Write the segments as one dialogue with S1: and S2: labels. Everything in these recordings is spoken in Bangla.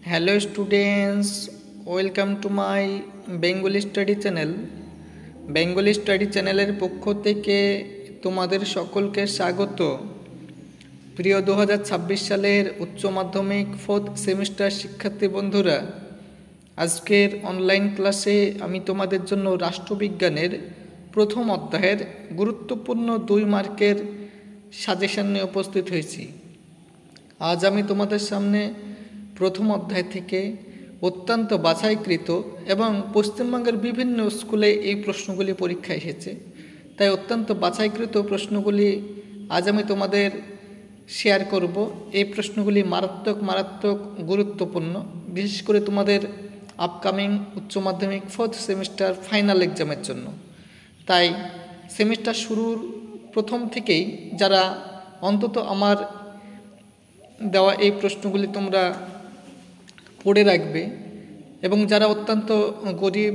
S1: Hello students, welcome to my Bengali study channel. Bengali study চ্যানেলের পক্ষ থেকে তোমাদের সকলকে স্বাগত। প্রিয় 2026 সালের উচ্চ মাধ্যমিক 4th সেমিস্টার শিক্ষার্থী বন্ধুরা, আজকের অনলাইন ক্লাসে আমি তোমাদের জন্য রাষ্ট্রবিজ্ঞানের প্রথম অধ্যায়ের গুরুত্বপূর্ণ 2 মার্কের সাজেশন নিয়ে উপস্থিত হয়েছি। আজ আমি তোমাদের সামনে প্রথম অধ্যায় থেকে অত্যন্ত বাছাইকৃত এবং পশ্চিমবঙ্গের বিভিন্ন স্কুলে এই প্রশ্নগুলি পরীক্ষায় এসেছে, তাই অত্যন্ত বাছাইকৃত প্রশ্নগুলি আজ আমি তোমাদের শেয়ার করব। এই প্রশ্নগুলি মারাত্মক গুরুত্বপূর্ণ, বিশেষ করে তোমাদের আপকামিং উচ্চ মাধ্যমিক 4th সেমিস্টার ফাইনাল এক্সামের জন্য। তাই সেমিস্টার শুরুর প্রথম থেকেই যারা অন্তত আমার দেওয়া এই প্রশ্নগুলি তোমরা পড়ে রাখবে এবং যারা অত্যন্ত গরিব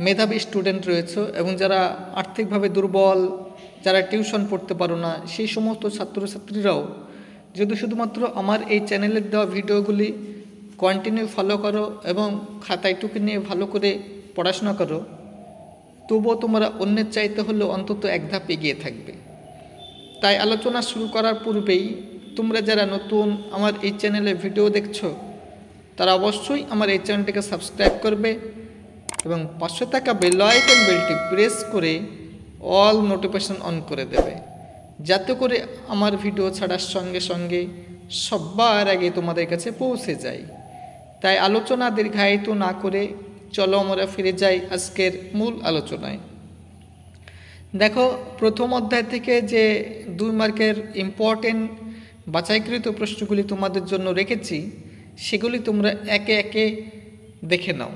S1: মেধাবী স্টুডেন্ট রয়েছে এবং যারা আর্থিকভাবে দুর্বল, যারা টিউশন পড়তে পারো না, সেই সমস্ত ছাত্রছাত্রীরাও যদি শুধুমাত্র আমার এই চ্যানেলের দেওয়া ভিডিওগুলি কন্টিনিউ ফলো করো এবং খাতায় টুকে নিয়ে ভালো করে পড়াশোনা করো, তবুও তোমরা অন্যের চাইতে হলেও অন্তত এক ধাপ এগিয়ে থাকবে। তাই আলোচনা শুরু করার পূর্বেই তোমরা যারা নতুন আমার এই চ্যানেলে ভিডিও দেখছো, তারা অবশ্যই আমার এই চ্যানেলটিকে সাবস্ক্রাইব করবে এবং পাশে থাকা বেল আইকন বেলটি প্রেস করে অল নোটিফিকেশন অন করে দেবে, যাতে করে আমার ভিডিও ছাড়ার সঙ্গে সঙ্গে সবার আগে তোমাদের কাছে পৌঁছে যায়। তাই আলোচনা দীর্ঘায়িত না করে চলো আমরা ফিরে যাই আজকের মূল আলোচনায়। দেখো, প্রথম অধ্যায় থেকে যে 2 মার্কের ইম্পর্টেন্ট বাছাইকৃত প্রশ্নগুলি তোমাদের জন্য রেখেছি, সেগুলি তোমরা একে একে দেখে নাও।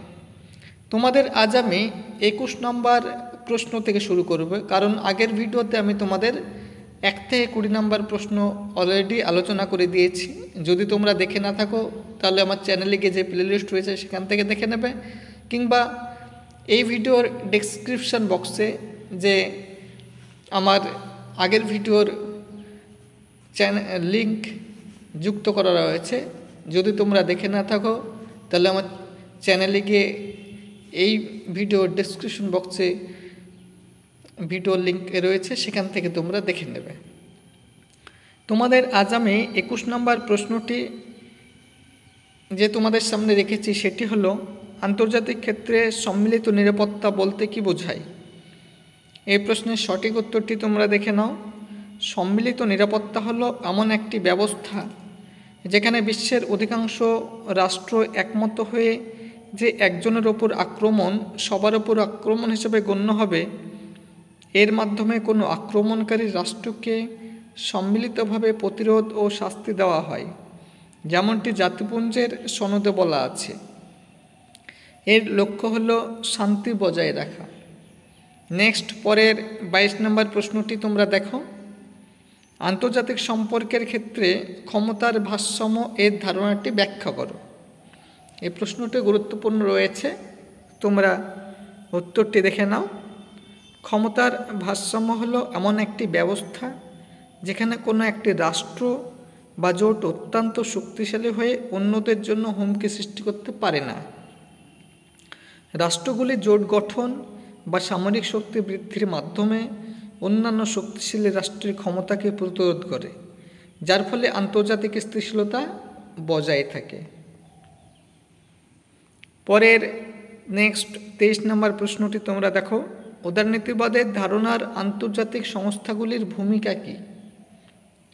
S1: তোমাদের আজ আমি 21 নম্বর প্রশ্ন থেকে শুরু করব, কারণ আগের ভিডিওতে আমি তোমাদের 1 থেকে 20 নম্বর প্রশ্ন অলরেডি আলোচনা করে দিয়েছি। যদি তোমরা দেখে না থাকো তাহলে আমার চ্যানেলে গিয়ে যে প্লেলিস্ট রয়েছে সেখান থেকে দেখে নেবে, কিংবা এই ভিডিওর ডেসক্রিপশন বক্সে যে আমার আগের ভিডিওর লিঙ্ক যুক্ত করা রয়েছে, যদি তোমরা দেখে না থাকো তাহলে আমার চ্যানেলে গিয়ে এই ভিডিওর ডেসক্রিপশন বক্সে ভিডিওর লিঙ্ক রয়েছে, সেখান থেকে তোমরা দেখে নেবে। তোমাদের আজ আমি 21 নম্বর প্রশ্নটি যে তোমাদের সামনে রেখেছি সেটি হলো, আন্তর্জাতিক ক্ষেত্রে সম্মিলিত নিরাপত্তা বলতে কি বোঝায়? এই প্রশ্নের সঠিক উত্তরটি তোমরা দেখে নাও। সম্মিলিত নিরাপত্তা হলো এমন একটি ব্যবস্থা যেখানে বিশ্বের অধিকাংশ রাষ্ট্র একমত হয়ে যে একজনের ওপর আক্রমণ সবার ওপর আক্রমণ হিসেবে গণ্য হবে, এর মাধ্যমে কোনো আক্রমণকারী রাষ্ট্রকে সম্মিলিতভাবে প্রতিরোধ ও শাস্তি দেওয়া হয়, যেমনটি জাতিপুঞ্জের সনদে বলা আছে। এর লক্ষ্য হলো শান্তি বজায় রাখা। নেক্সট, পরের 22 নম্বর প্রশ্নটি তোমরা দেখো। আন্তর্জাতিক সম্পর্কের ক্ষেত্রে ক্ষমতার ভারসাম্য এর ধারণাটি ব্যাখ্যা করো। এই প্রশ্নটি গুরুত্বপূর্ণ রয়েছে, তোমরা উত্তরটি দেখে নাও। ক্ষমতার ভারসাম্য হলো এমন একটি ব্যবস্থা যেখানে কোনো একটি রাষ্ট্র বা জোট অত্যন্ত শক্তিশালী হয়ে অন্যদের জন্য হুমকি সৃষ্টি করতে পারে না। রাষ্ট্রগুলি জোট গঠন বা সামরিক শক্তি বৃদ্ধির মাধ্যমে অন্যান্য শক্তিশালী রাষ্ট্রের ক্ষমতাকে প্রতিরোধ করে, যার ফলে আন্তর্জাতিক স্থিতিশীলতা বজায় থাকে। পরের নেক্সট 23 নম্বর প্রশ্নটি তোমরা দেখো। উদারনীতিবাদের ধারণার আন্তর্জাতিক সংস্থাগুলির ভূমিকা কী?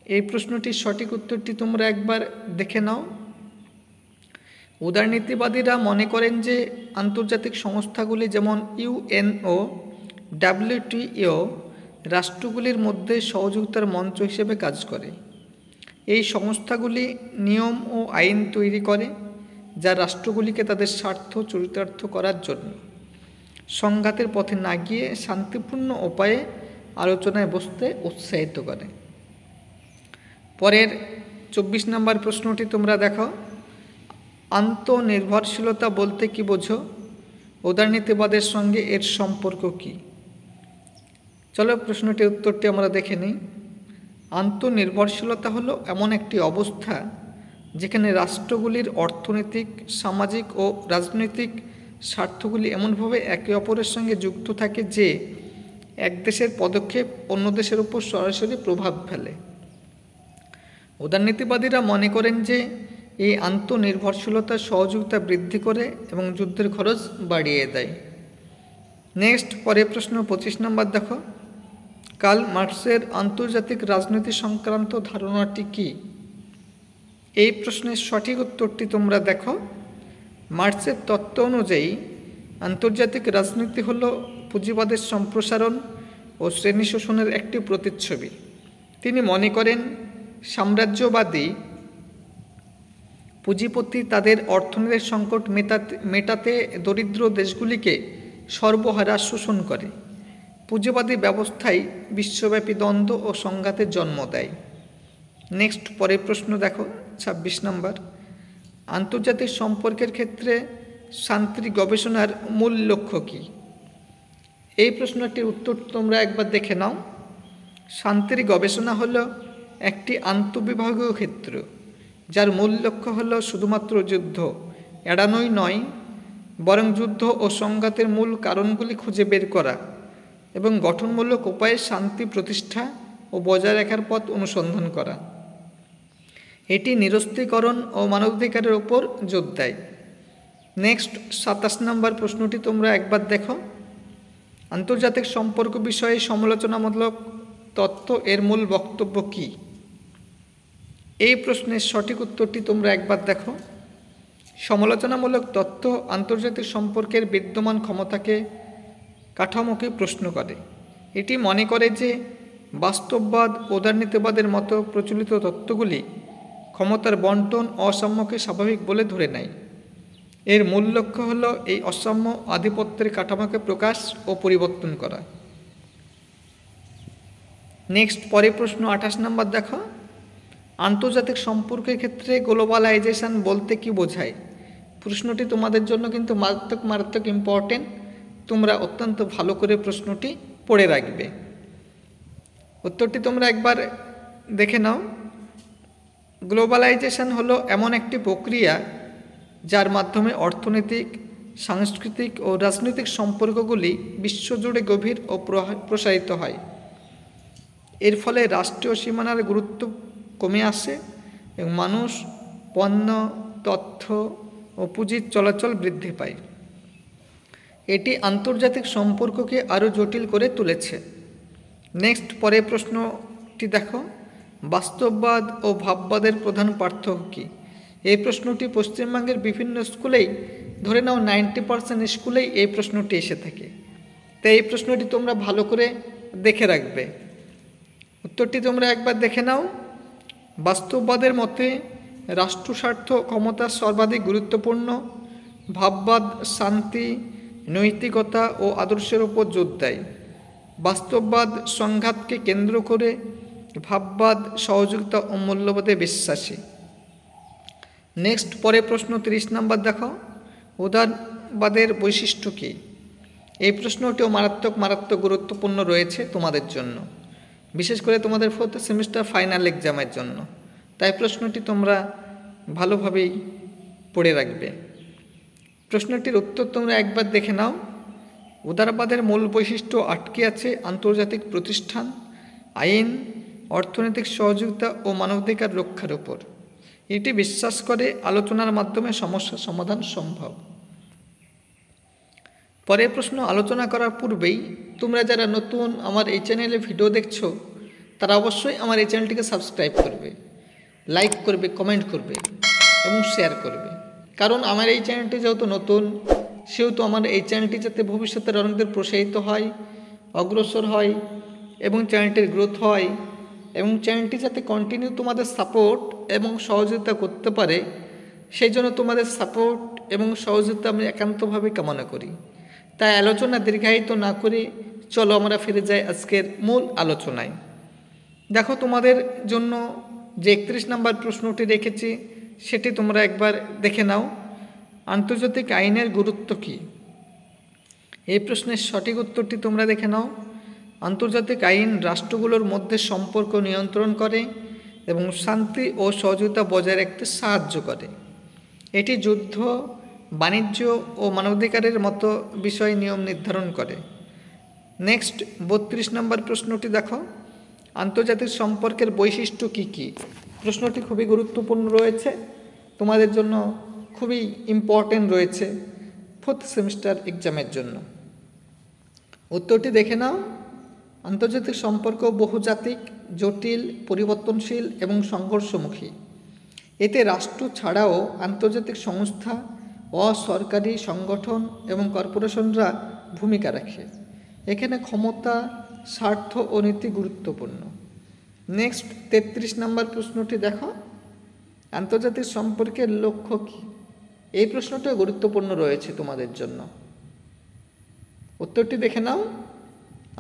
S1: এই প্রশ্নটির সঠিক উত্তরটি তোমরা একবার দেখে নাও। উদারনীতিবাদীরা মনে করেন যে আন্তর্জাতিক সংস্থাগুলি যেমন ইউএনও, ডাব্লিউটিও রাষ্ট্রগুলির মধ্যে সহযোগিতার মঞ্চ হিসেবে কাজ করে। এই সংস্থাগুলি নিয়ম ও আইন তৈরি করে যা রাষ্ট্রগুলিকে তাদের স্বার্থ চরিতার্থ করার জন্য সংঘাতের পথে না গিয়ে শান্তিপূর্ণ উপায়ে আলোচনায় বসতে উৎসাহিত করে। পরের 24 নম্বর প্রশ্নটি তোমরা দেখো। আত্মনির্ভরশীলতা বলতে কি বোঝো? উদারনীতিবাদের সঙ্গে এর সম্পর্ক কী? চলো প্রশ্নটির উত্তরটি আমরা দেখে নিই। আত্মনির্ভরশীলতা হলো এমন একটি অবস্থা যেখানে রাষ্ট্রগুলির অর্থনৈতিক, সামাজিক ও রাজনৈতিক স্বার্থগুলি এমনভাবে একে অপরের সঙ্গে যুক্ত থাকে যে এক দেশের পদক্ষেপ অন্য দেশের উপর সরাসরি প্রভাব ফেলে। উদারনীতিবাদীরা মনে করেন যে এই আন্তঃনির্ভরশীলতা সহযোগিতা বৃদ্ধি করে এবং যুদ্ধের খরচ বাড়িয়ে দেয়। নেক্সট, পরের প্রশ্ন 25 নম্বর দেখো, কার্ল মার্কসের আন্তর্জাতিক রাজনীতি সংক্রান্ত ধারণাটি কী? এই প্রশ্নের সঠিক উত্তরটি তোমরা দেখো। মার্কসের তত্ত্ব অনুযায়ী আন্তর্জাতিক রাজনীতি হল পুঁজিবাদের সম্প্রসারণ ও শ্রেণী শোষণের একটি প্রতিচ্ছবি। তিনি মনে করেন সাম্রাজ্যবাদী পুঁজিপতি তাদের অর্থনীতির সংকট মেটাতে দরিদ্র দেশগুলিকে সর্বহারা শোষণ করে। পুঁজিবাদী ব্যবস্থায় বিশ্বব্যাপী দ্বন্দ্ব ও সংঘাতের জন্ম দেয়। নেক্সট, পরের প্রশ্ন দেখো 26 নম্বর, আন্তর্জাতিক সম্পর্কের ক্ষেত্রে শান্তি গবেষণার মূল লক্ষ্য কী? এই প্রশ্নটির উত্তর তোমরা একবার দেখে নাও। শান্তির গবেষণা হলো একটি আন্তঃবিভাগীয় ক্ষেত্র যার মূল লক্ষ্য হলো শুধুমাত্র যুদ্ধ এড়ানোই নয়, বরং যুদ্ধ ও সংঘাতের মূল কারণগুলি খুঁজে বের করা এবং গঠনমূলক উপায়ে শান্তি প্রতিষ্ঠা ও বজায় রাখার পথ অনুসন্ধান করা। এটি নিরস্ত্রীকরণ ও মানবাধিকারের ওপর জোর দেয়। নেক্সট, 27 নম্বর প্রশ্নটি তোমরা একবার দেখো, আন্তর্জাতিক সম্পর্ক বিষয়ে সমালোচনামূলক তত্ত্ব এর মূল বক্তব্য কী? এই প্রশ্নের সঠিক উত্তরটি তোমরা একবার দেখো। সমালোচনামূলক তত্ত্ব আন্তর্জাতিক সম্পর্কের বিদ্যমান ক্ষমতাকে কাঠামোকে প্রশ্ন করে। এটি মনে করে যে বাস্তববাদ, উদারনীতিবাদের মতো প্রচলিত তত্ত্বগুলি ক্ষমতার বন্টন অসাম্যকে স্বাভাবিক বলে ধরে নেয়। এর মূল লক্ষ্য হল এই অসাম্য আধিপত্যের কাঠামোকে প্রকাশ ও পরিবর্তন করা। নেক্সট, পরের প্রশ্ন 28 নম্বর দেখো, আন্তর্জাতিক সম্পর্কের ক্ষেত্রে গ্লোবালাইজেশন বলতে কি বোঝায়? প্রশ্নটি তোমাদের জন্য কিন্তু মারাত্মক ইম্পর্টেন্ট। তোমরা অত্যন্ত ভালো করে প্রশ্নটি পড়ে রাখবে। উত্তরটি তোমরা একবার দেখে নাও। গ্লোবালাইজেশন হলো এমন একটি প্রক্রিয়া যার মাধ্যমে অর্থনৈতিক, সাংস্কৃতিক ও রাজনৈতিক সম্পর্কগুলি বিশ্বজুড়ে গভীর ও প্রসারিত হয়। এর ফলে রাষ্ট্রীয় সীমানার গুরুত্ব কমে আসে এবং মানুষ, পণ্য, তথ্য ও পুঁজির চলাচল বৃদ্ধি পায়। এটি আন্তর্জাতিক সম্পর্ককে আরও জটিল করে তুলেছে। নেক্সট, পরের প্রশ্নটি দেখো, বাস্তববাদ ও ভাববাদের প্রধান পার্থক্য কী? এই প্রশ্নটি পশ্চিমবঙ্গের বিভিন্ন স্কুলেই, ধরে নাও 90% স্কুলেই এই প্রশ্নটি এসে থাকে। তাই এই প্রশ্নটি তোমরা ভালো করে দেখে রাখবে। উত্তরটি তোমরা একবার দেখে নাও। বাস্তববাদের মতে রাষ্ট্রস্বার্থ ক্ষমতা সর্বাধিক গুরুত্বপূর্ণ। ভাববাদ শান্তি, নৈতিকতা ও আদর্শের উপর জোর দেয়। বাস্তববাদ সংঘাতকে কেন্দ্র করে, ভাববাদ সহযোগিতা ও মূল্যবোধে বিশ্বাসী। নেক্সট, পরের প্রশ্ন 30 নম্বর দেখো, উদারবাদের বৈশিষ্ট্য কী? এই প্রশ্নটিও মারাত্মক গুরুত্বপূর্ণ রয়েছে তোমাদের জন্য, বিশেষ করে তোমাদের 4th সেমিস্টার ফাইনাল এক্সামের জন্য। তাই প্রশ্নটি তোমরা ভালোভাবেই পড়ে রাখবে। প্রশ্নটির উত্তর তোমরা একবার দেখে নাও। উদারবাদের মূল বৈশিষ্ট্য আটকে আছে আন্তর্জাতিক প্রতিষ্ঠান, আইন, অর্থনৈতিক সহযোগিতা ও মানবাধিকার রক্ষার উপর। এটি বিশ্বাস করে আলোচনার মাধ্যমে সমস্যা সমাধান সম্ভব। পরের প্রশ্ন আলোচনা করার পূর্বেই তোমরা যারা নতুন আমার এই চ্যানেলে ভিডিও দেখছো তারা অবশ্যই আমার এই চ্যানেলটিকে সাবস্ক্রাইব করবে, লাইক করবে, কমেন্ট করবে এবং শেয়ার করবে। কারণ আমার এই চ্যানেলটি যেহেতু নতুন, সেহেতু আমার এই চ্যানেলটি যাতে ভবিষ্যতের অনেকদের প্রসারিত হয়, অগ্রসর হয় এবং চ্যানেলটির গ্রোথ হয় এবং চ্যানেলটি যাতে কন্টিনিউ তোমাদের সাপোর্ট এবং সহযোগিতা করতে পারে, সেই জন্য তোমাদের সাপোর্ট এবং সহযোগিতা আমি একান্তভাবে কামনা করি। তাই আলোচনা দীর্ঘায়িত না করে চলো আমরা ফিরে যাই আজকের মূল আলোচনায়। দেখো, তোমাদের জন্য যে 31 নম্বর প্রশ্নটি রেখেছি সেটি তোমরা একবার দেখে নাও। আন্তর্জাতিক আইনের গুরুত্ব কী? এই প্রশ্নের সঠিক উত্তরটি তোমরা দেখে নাও। আন্তর্জাতিক আইন রাষ্ট্রগুলোর মধ্যে সম্পর্ক নিয়ন্ত্রণ করে এবং শান্তি ও সহযোগিতা বজায় রাখতে সাহায্য করে। এটি যুদ্ধ, বাণিজ্য ও মানবাধিকারের মতো বিষয় নিয়ম নির্ধারণ করে। নেক্সট 32 নম্বর প্রশ্নটি দেখো, আন্তর্জাতিক সম্পর্কের বৈশিষ্ট্য কী কী? প্রশ্নটি খুবই গুরুত্বপূর্ণ রয়েছে, তোমাদের জন্য খুবই ইম্পর্টেন্ট রয়েছে 4th সেমিস্টার এক্সামের জন্য। উত্তরটি দেখে নাও। আন্তর্জাতিক সম্পর্ক বহুজাতিক, জটিল, পরিবর্তনশীল এবং সংঘর্ষমুখী। এতে রাষ্ট্র ছাড়াও আন্তর্জাতিক সংস্থা, অসরকারি সংগঠন এবং কর্পোরেশনরা ভূমিকা রাখে। এখানে ক্ষমতা, স্বার্থ ও নীতি গুরুত্বপূর্ণ। নেক্সট 33 নম্বর প্রশ্নটি দেখো, আন্তর্জাতিক সম্পর্কের লক্ষ্য কী? এই প্রশ্নটিও গুরুত্বপূর্ণ রয়েছে তোমাদের জন্য। উত্তরটি দেখে নাও।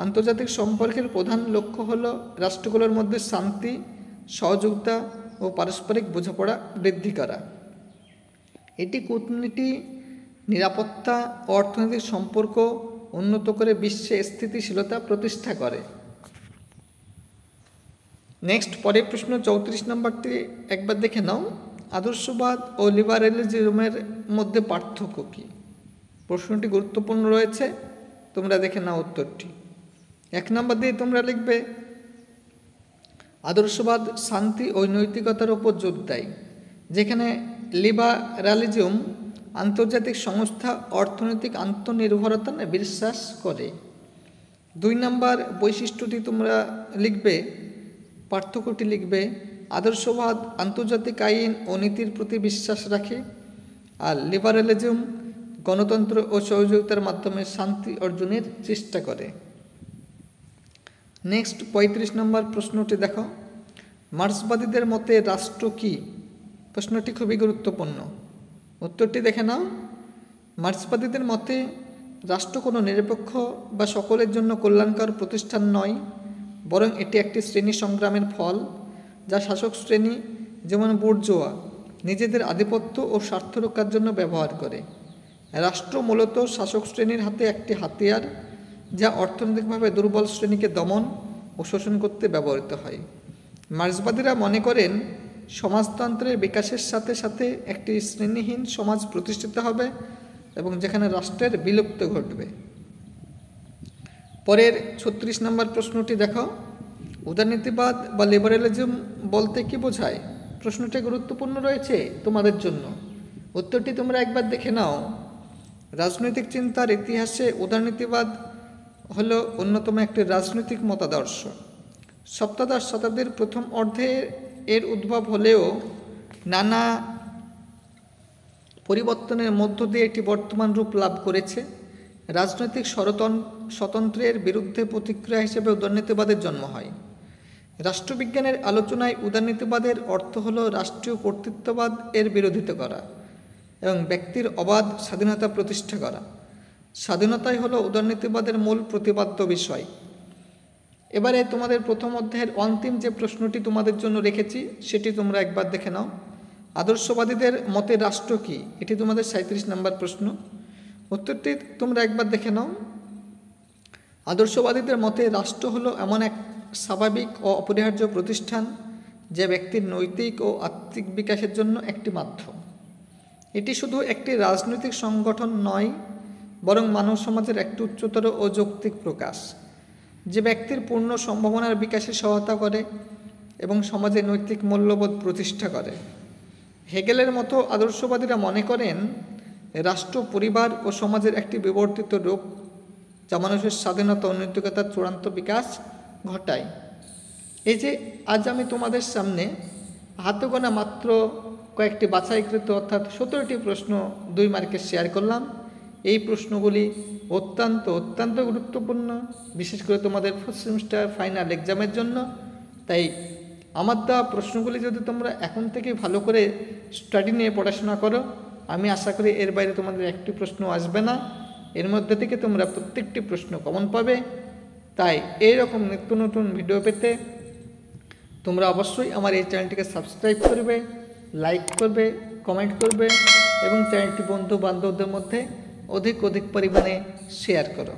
S1: আন্তর্জাতিক সম্পর্কের প্রধান লক্ষ্য হল রাষ্ট্রগুলোর মধ্যে শান্তি, সহযোগিতা ও পারস্পরিক বোঝাপড়া বৃদ্ধি করা। এটি কূটনীতি, নিরাপত্তা ও অর্থনৈতিক সম্পর্ক উন্নত করে বিশ্বে স্থিতিশীলতা প্রতিষ্ঠা করে। নেক্সট পরের প্রশ্ন 34 নম্বরটি একবার দেখে নাও, আদর্শবাদ ও লিবারেলিজমের মধ্যে পার্থক্য কী? প্রশ্নটি গুরুত্বপূর্ণ রয়েছে, তোমরা দেখে নাও উত্তরটি। 1 নম্বর দিয়ে তোমরা লিখবে, আদর্শবাদ শান্তি ও নৈতিকতার উপর জোর দেয়, যেখানে লিবারালিজম আন্তর্জাতিক সংস্থা, অর্থনৈতিক আত্মনির্ভরতা বিশ্বাস করে। 2 নম্বর বৈশিষ্ট্যটি তোমরা লিখবে, পার্থক্যটি লিখবে, আদর্শবাদ আন্তর্জাতিক আইন ও নীতির প্রতি বিশ্বাস রাখে, আর লিবারালিজম গণতন্ত্র ও সহযোগিতার মাধ্যমে শান্তি অর্জনের চেষ্টা করে। নেক্সট 35 নম্বর প্রশ্নটি দেখো, মার্ক্সবাদীদের মতে রাষ্ট্র কী? প্রশ্নটি খুবই গুরুত্বপূর্ণ। উত্তরটি দেখে নাও। মার্ক্সবাদীদের মতে রাষ্ট্র কোনো নিরপেক্ষ বা সকলের জন্য কল্যাণকর প্রতিষ্ঠান নয়, বরং এটি একটি শ্রেণী সংগ্রামের ফল, যা শাসক শ্রেণী যেমন বুর্জোয়া নিজেদের আধিপত্য ও স্বার্থ রক্ষার জন্য ব্যবহার করে। রাষ্ট্র মূলত শাসক শ্রেণীর হাতে একটি হাতিয়ার, যা অর্থনৈতিকভাবে দুর্বল শ্রেণীকে দমন ও শোষণ করতে ব্যবহৃত হয়। মার্ক্সবাদীরা মনে করেন সমাজতন্ত্রের বিকাশের সাথে সাথে একটি শ্রেণীহীন সমাজ প্রতিষ্ঠিত হবে এবং যেখানে রাষ্ট্রের বিলুপ্ত ঘটবে। পরের 36 নম্বর প্রশ্নটি দেখো, উদারনীতিবাদ বা লিবারেলিজম বলতে কি বোঝায়? প্রশ্নটি গুরুত্বপূর্ণ রয়েছে তোমাদের জন্য। উত্তরটি তোমরা একবার দেখে নাও। রাজনৈতিক চিন্তার ইতিহাসে উদারনীতিবাদ হল অন্যতম একটি রাজনৈতিক মতাদর্শ। সপ্তদশ শতাব্দীর প্রথম অর্ধে এর উদ্ভব হলেও নানা পরিবর্তনের মধ্য দিয়ে এটি বর্তমান রূপ লাভ করেছে। রাজনৈতিক স্বতন্ত্রের বিরুদ্ধে প্রতিক্রিয়া হিসেবে উদারনীতিবাদের জন্ম হয়। রাষ্ট্রবিজ্ঞানের আলোচনায় উদারনীতিবাদের অর্থ হল রাষ্ট্রীয় কর্তৃত্ববাদ এর বিরোধিতা করা এবং ব্যক্তির অবাধ স্বাধীনতা প্রতিষ্ঠা করা। স্বাধীনতাই হলো উদারনীতিবাদের মূল প্রতিপাদ্য বিষয়। এবারে তোমাদের প্রথম অধ্যায়ের অন্তিম যে প্রশ্নটি তোমাদের জন্য রেখেছি সেটি তোমরা একবার দেখে নাও। আদর্শবাদীদের মতে রাষ্ট্র কী? এটি তোমাদের 37 নম্বর প্রশ্ন। উত্তরটি তোমরা একবার দেখে নাও। আদর্শবাদীদের মতে রাষ্ট্র হলো এমন এক স্বাভাবিক ও অপরিহার্য প্রতিষ্ঠান, যা ব্যক্তির নৈতিক ও আত্মিক বিকাশের জন্য একটি মাধ্যম। এটি শুধু একটি রাজনৈতিক সংগঠন নয়, বরং মানব সমাজের একটি উচ্চতর ও যৌক্তিক প্রকাশ, যে ব্যক্তির পূর্ণ সম্ভাবনার বিকাশে সহায়তা করে এবং সমাজে নৈতিক মূল্যবোধ প্রতিষ্ঠা করে। হেগেলের মতো আদর্শবাদীরা মনে করেন রাষ্ট্র, পরিবার ও সমাজের একটি বিবর্তিত রূপ, যা মানুষের স্বাধীনতা ও নৈতিকতার চূড়ান্ত বিকাশ ঘটায়। এই যে আজ আমি তোমাদের সামনে হাতে গোনা মাত্র কয়েকটি বাছাইকৃত অর্থাৎ 17টি প্রশ্ন 2 মার্কের শেয়ার করলাম, এই প্রশ্নগুলি অত্যন্ত গুরুত্বপূর্ণ, বিশেষ করে তোমাদের 4th সেমিস্টার ফাইনাল এক্সামের জন্য। তাই আমার দেওয়া প্রশ্নগুলি যদি তোমরা এখন থেকে ভালো করে স্টাডি নিয়ে পড়াশোনা করো, আমি আশা করি এর বাইরে তোমাদের একটি প্রশ্ন আসবে না। এর মধ্যে থেকে তোমরা প্রত্যেকটি প্রশ্ন কমন পাবে। তাই এইরকম নিত্য নতুন ভিডিও পেতে তোমরা অবশ্যই আমার এই চ্যানেলটিকে সাবস্ক্রাইব করবে, লাইক করবে, কমেন্ট করবে এবং চ্যানেলটি বন্ধু বান্ধবদের মধ্যে অধিক পরিমাণে শেয়ার করো।